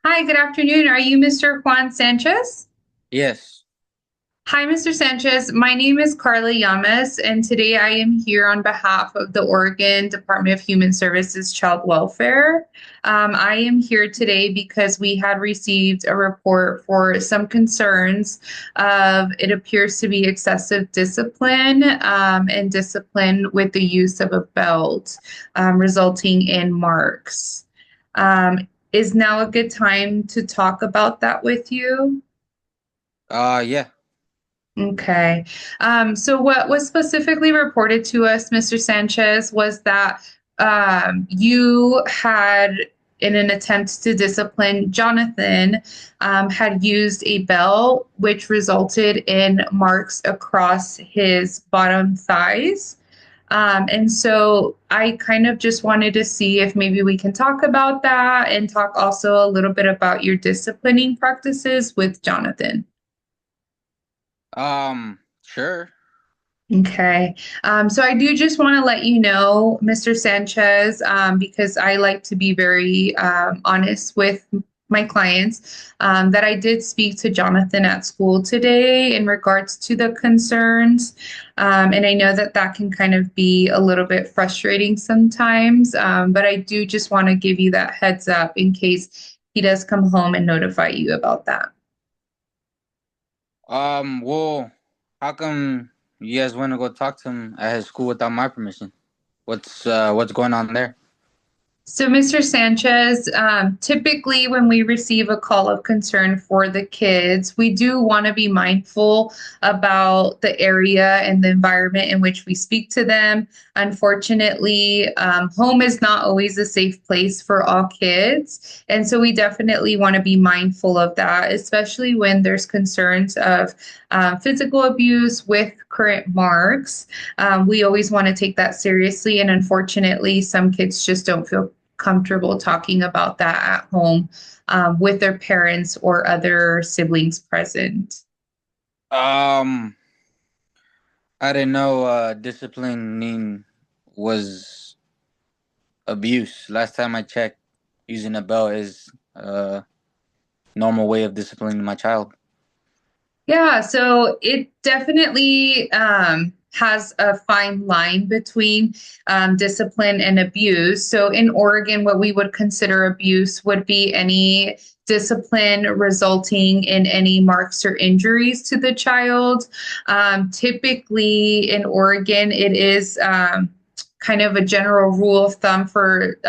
Hi, good afternoon. Are you Mr. Juan Sanchez? Yes. Hi, Mr. Sanchez. My name is Carla Llamas, and today I am here on behalf of the Oregon Department of Human Services Child Welfare. I am here today because we had received a report for some concerns of it appears to be excessive discipline and discipline with the use of a belt, resulting in marks. Is now a good time to talk about that with you? Yeah. Okay. So what was specifically reported to us, Mr. Sanchez, was that you had, in an attempt to discipline Jonathan, had used a bell, which resulted in marks across his bottom thighs. And so I kind of just wanted to see if maybe we can talk about that and talk also a little bit about your disciplining practices with Jonathan. Sure. Okay. So I do just want to let you know, Mr. Sanchez, because I like to be very honest with my clients, that I did speak to Jonathan at school today in regards to the concerns. And I know that that can kind of be a little bit frustrating sometimes, but I do just want to give you that heads up in case he does come home and notify you about that. Well, how come you guys want to go talk to him at his school without my permission? What's going on there? So, Mr. Sanchez, typically when we receive a call of concern for the kids, we do want to be mindful about the area and the environment in which we speak to them. Unfortunately, home is not always a safe place for all kids. And so we definitely want to be mindful of that, especially when there's concerns of physical abuse with current marks. We always want to take that seriously. And unfortunately, some kids just don't feel comfortable talking about that at home with their parents or other siblings present. Um, I didn't know disciplining was abuse. Last time I checked, using a belt is a normal way of disciplining my child. Yeah, so it definitely has a fine line between discipline and abuse. So in Oregon, what we would consider abuse would be any discipline resulting in any marks or injuries to the child. Typically in Oregon, it is kind of a general rule of thumb for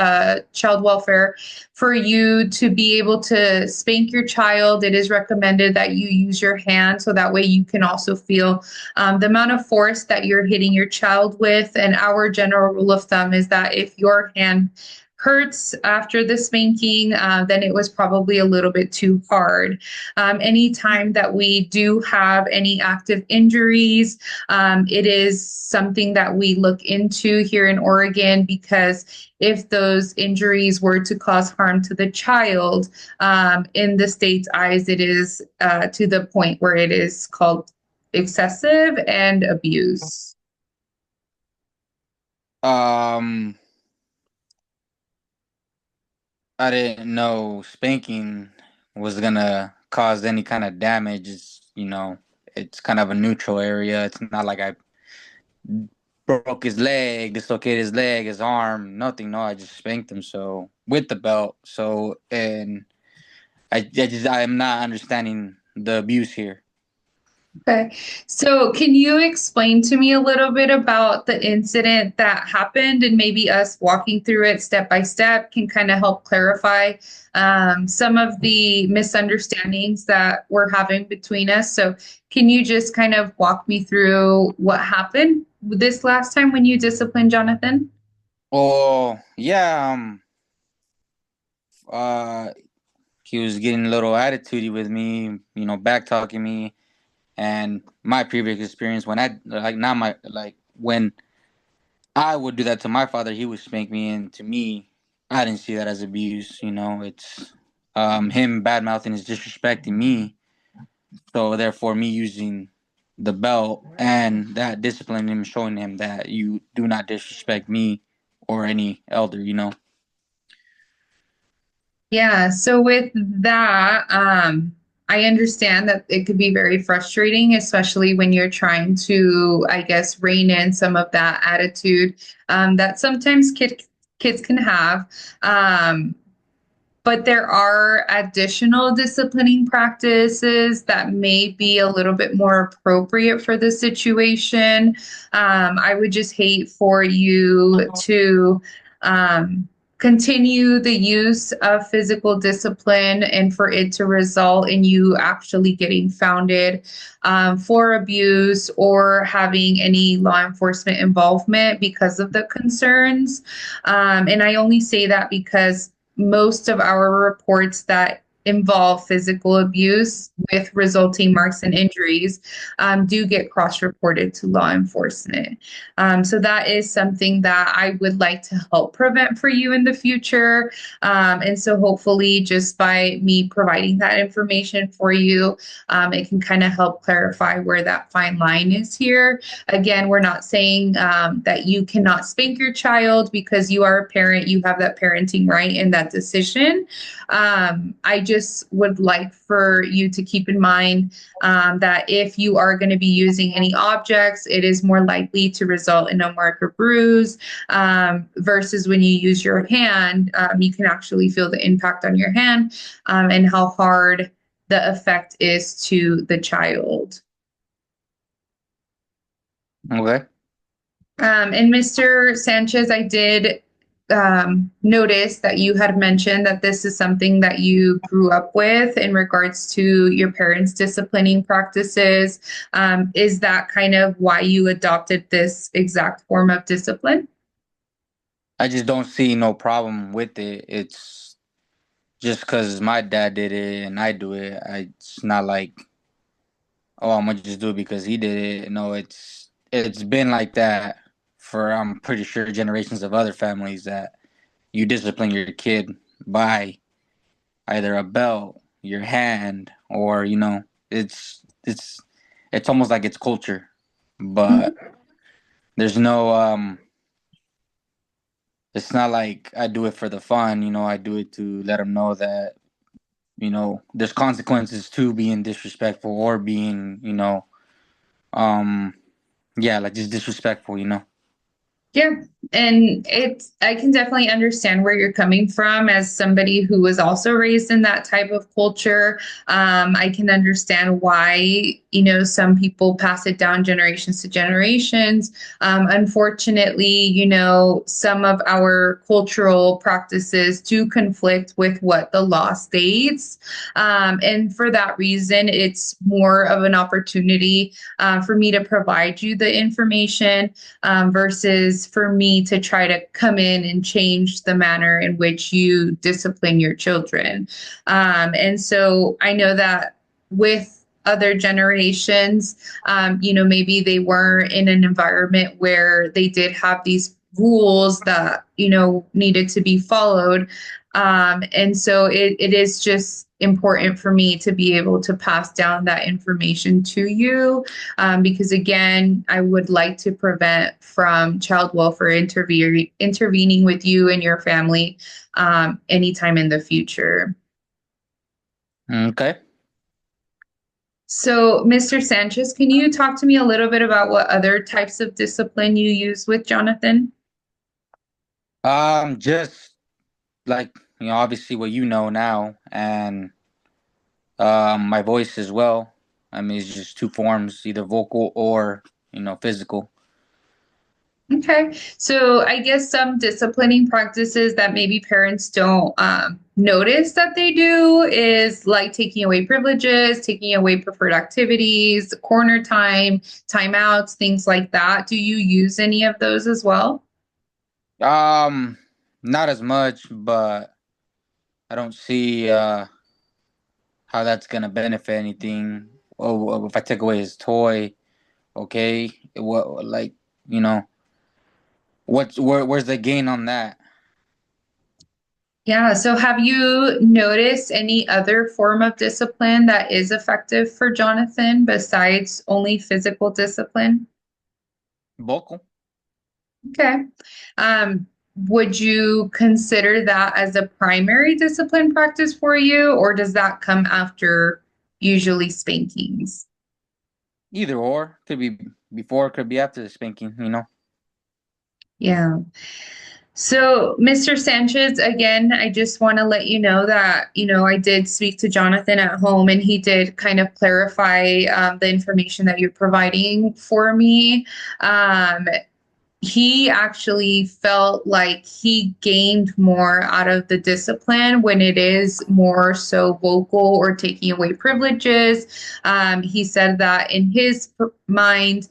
child welfare. For you to be able to spank your child, it is recommended that you use your hand so that way you can also feel the amount of force that you're hitting your child with. And our general rule of thumb is that if your hand hurts after the spanking, then it was probably a little bit too hard. Anytime that we do have any active injuries, it is something that we look into here in Oregon because if those injuries were to cause harm to the child, in the state's eyes, it is to the point where it is called excessive and abuse. Um, I didn't know spanking was gonna cause any kind of damage. It's kind of a neutral area. It's not like I broke his leg, dislocated his leg, his arm, nothing. No, I just spanked him. So with the belt. So and I am not understanding the abuse here. Okay. So, can you explain to me a little bit about the incident that happened and maybe us walking through it step by step can kind of help clarify some of the misunderstandings that we're having between us? So, can you just kind of walk me through what happened this last time when you disciplined Jonathan? Oh yeah, uh, he was getting a little attitudey with me, back talking me, and my previous experience when I like not my like when I would do that to my father, he would spank me, and to me, I didn't see that as abuse. It's him bad mouthing is disrespecting me, so therefore me using the belt and that disciplining him, showing him that you do not disrespect me or any elder. Yeah, so with that, I understand that it could be very frustrating, especially when you're trying to, I guess, rein in some of that attitude that sometimes kids can have. Um, but there are additional disciplining practices that may be a little bit more appropriate for the situation. I would just hate for you to continue the use of physical discipline and for it to result in you actually getting founded for abuse or having any law enforcement involvement because of the concerns. And I only say that because most of our reports that involve physical abuse with resulting marks and injuries do get cross-reported to law enforcement. So that is something that I would like to help prevent for you in the future. And so hopefully just by me providing that information for you, it can kind of help clarify where that fine line is here. Again, we're not saying that you cannot spank your child because you are a parent, you have that parenting right and that decision. I just would like for you to keep in mind that if you are going to be using any objects, it is more likely to result in a mark or bruise versus when you use your hand, you can actually feel the impact on your hand and how hard the effect is to the child. Okay. And Mr. Sanchez, I did notice that you had mentioned that this is something that you grew up with in regards to your parents' disciplining practices. Is that kind of why you adopted this exact form of discipline? I just don't see no problem with it. It's just because my dad did it and I do it. It's not like, oh, I'm gonna just do it because he did it. No, it's been like that for, I'm pretty sure, generations of other families, that you discipline your kid by either a belt, your hand, or it's almost like it's culture. But there's no it's not like I do it for the fun. I do it to let them know that there's consequences to being disrespectful or being um yeah, like just disrespectful. Yeah, and I can definitely understand where you're coming from as somebody who was also raised in that type of culture. I can understand why, some people pass it down generations to generations. Unfortunately, some of our cultural practices do conflict with what the law states. And for that reason, it's more of an opportunity for me to provide you the information versus for me to try to come in and change the manner in which you discipline your children. And so I know that with other generations, maybe they were in an environment where they did have these rules that, needed to be followed. And so it is just important for me to be able to pass down that information to you because again, I would like to prevent from child welfare intervening with you and your family anytime in the future. Okay. So, Mr. Sanchez, can you talk to me a little bit about what other types of discipline you use with Jonathan? Just like, obviously what you know now, and my voice as well. I mean, it's just two forms, either vocal or physical. Okay, so I guess some disciplining practices that maybe parents don't notice that they do is like taking away privileges, taking away preferred activities, corner time, timeouts, things like that. Do you use any of those as well? Um, Not as much, but I don't see how that's gonna benefit anything. Oh, if I take away his toy, okay, what, like, you know, where's the gain on that? Yeah, so have you noticed any other form of discipline that is effective for Jonathan besides only physical discipline? Vocal. Okay. would you consider that as a primary discipline practice for you, or does that come after usually spankings? Either or, could be before, could be after the spanking, you know. Yeah. So, Mr. Sanchez, again, I just want to let you know that, I did speak to Jonathan at home and he did kind of clarify the information that you're providing for me. Um, he actually felt like he gained more out of the discipline when it is more so vocal or taking away privileges. He said that in his mind,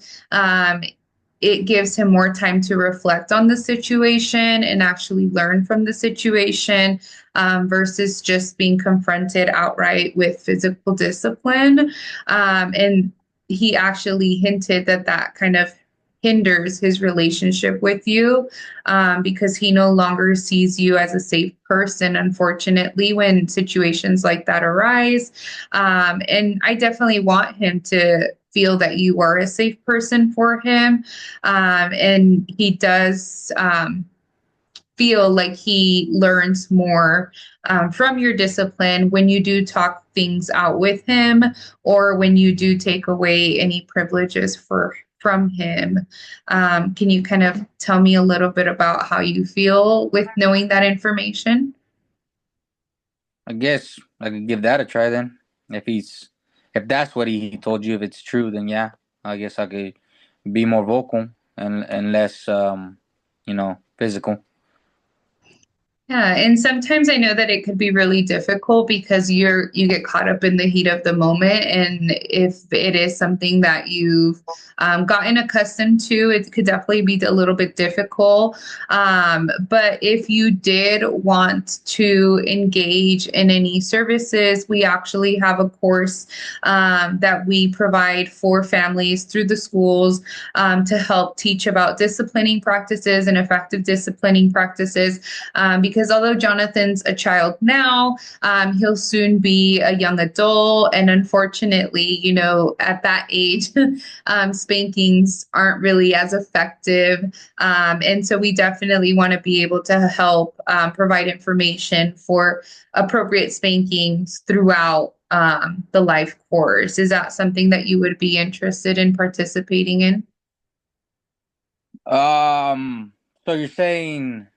it gives him more time to reflect on the situation and actually learn from the situation, versus just being confronted outright with physical discipline. And he actually hinted that that kind of hinders his relationship with you, because he no longer sees you as a safe person, unfortunately, when situations like that arise. And I definitely want him to feel that you are a safe person for him. And he does feel like he learns more from your discipline when you do talk things out with him, or when you do take away any privileges from him. Can you kind of tell me a little bit about how you feel with knowing that information? I guess I could give that a try then. If he's, if that's what he told you, if it's true, then yeah, I guess I could be more vocal and less, physical. Yeah, and sometimes I know that it could be really difficult because you get caught up in the heat of the moment, and if it is something that you've gotten accustomed to, it could definitely be a little bit difficult. But if you did want to engage in any services, we actually have a course that we provide for families through the schools, to help teach about disciplining practices and effective disciplining practices, because although Jonathan's a child now, he'll soon be a young adult. And unfortunately, at that age, spankings aren't really as effective. And so we definitely want to be able to help provide information for appropriate spankings throughout the life course. Is that something that you would be interested in participating in? So you're saying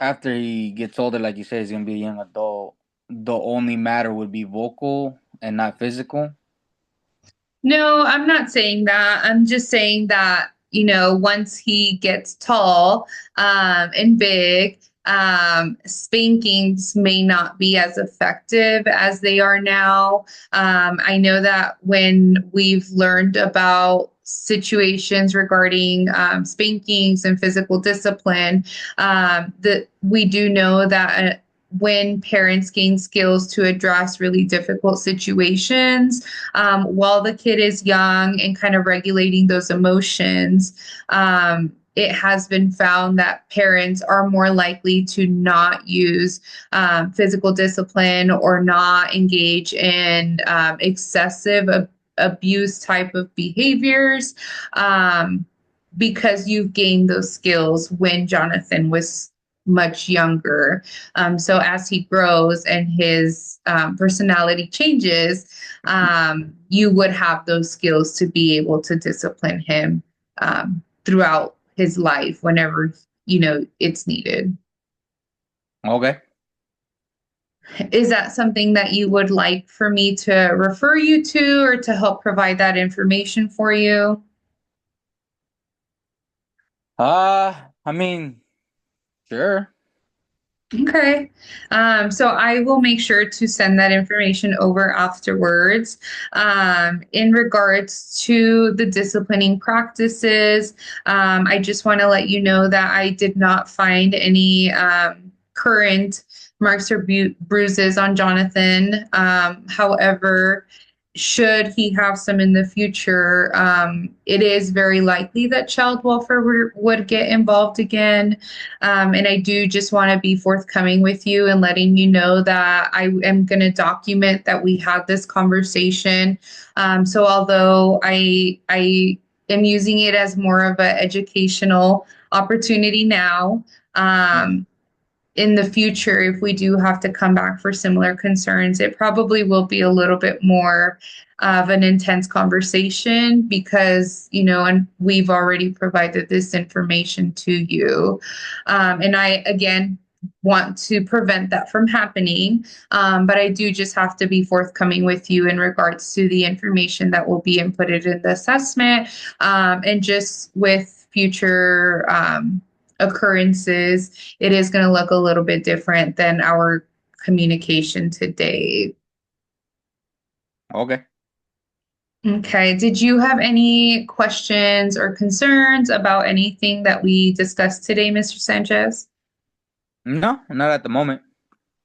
after he gets older, like you said, he's gonna be a young adult. The only matter would be vocal and not physical. No, I'm not saying that. I'm just saying that, once he gets tall and big, spankings may not be as effective as they are now. I know that when we've learned about situations regarding spankings and physical discipline, that we do know that when parents gain skills to address really difficult situations, while the kid is young and kind of regulating those emotions, it has been found that parents are more likely to not use physical discipline or not engage in excessive abuse type of behaviors, because you've gained those skills when Jonathan was much younger. So as he grows and his personality changes, you would have those skills to be able to discipline him throughout his life whenever it's needed. Okay. Is that something that you would like for me to refer you to, or to help provide that information for you? I mean, sure. Okay. So I will make sure to send that information over afterwards. In regards to the disciplining practices, I just want to let you know that I did not find any current marks or bruises on Jonathan. However, should he have some in the future, it is very likely that child welfare would get involved again. And I do just want to be forthcoming with you and letting you know that I am going to document that we had this conversation. So although I am using it as more of an educational opportunity now. Mhm. In the future, if we do have to come back for similar concerns, it probably will be a little bit more of an intense conversation because, and we've already provided this information to you. And I, again, want to prevent that from happening. But I do just have to be forthcoming with you in regards to the information that will be inputted in the assessment, and just with future occurrences, it is going to look a little bit different than our communication today. Okay. Okay. Did you have any questions or concerns about anything that we discussed today, Mr. Sanchez? No, not at the moment.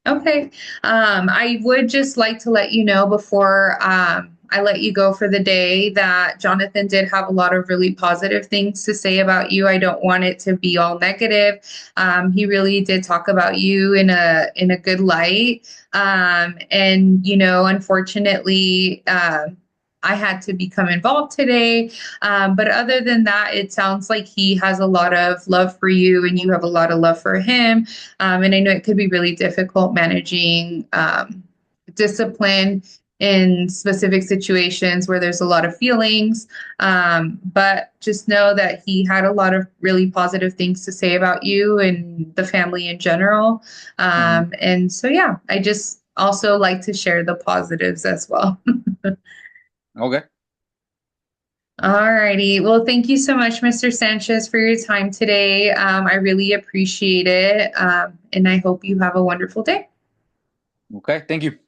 Okay. I would just like to let you know before I let you go for the day that Jonathan did have a lot of really positive things to say about you. I don't want it to be all negative. He really did talk about you in a good light. And unfortunately, I had to become involved today. But other than that, it sounds like he has a lot of love for you and you have a lot of love for him. And I know it could be really difficult managing discipline in specific situations where there's a lot of feelings. But just know that he had a lot of really positive things to say about you and the family in general. Hmm. And so, yeah, I just also like to share the positives as well. Okay. All righty. Well, thank you so much, Mr. Sanchez, for your time today. I really appreciate it. And I hope you have a wonderful day. Okay. Thank you.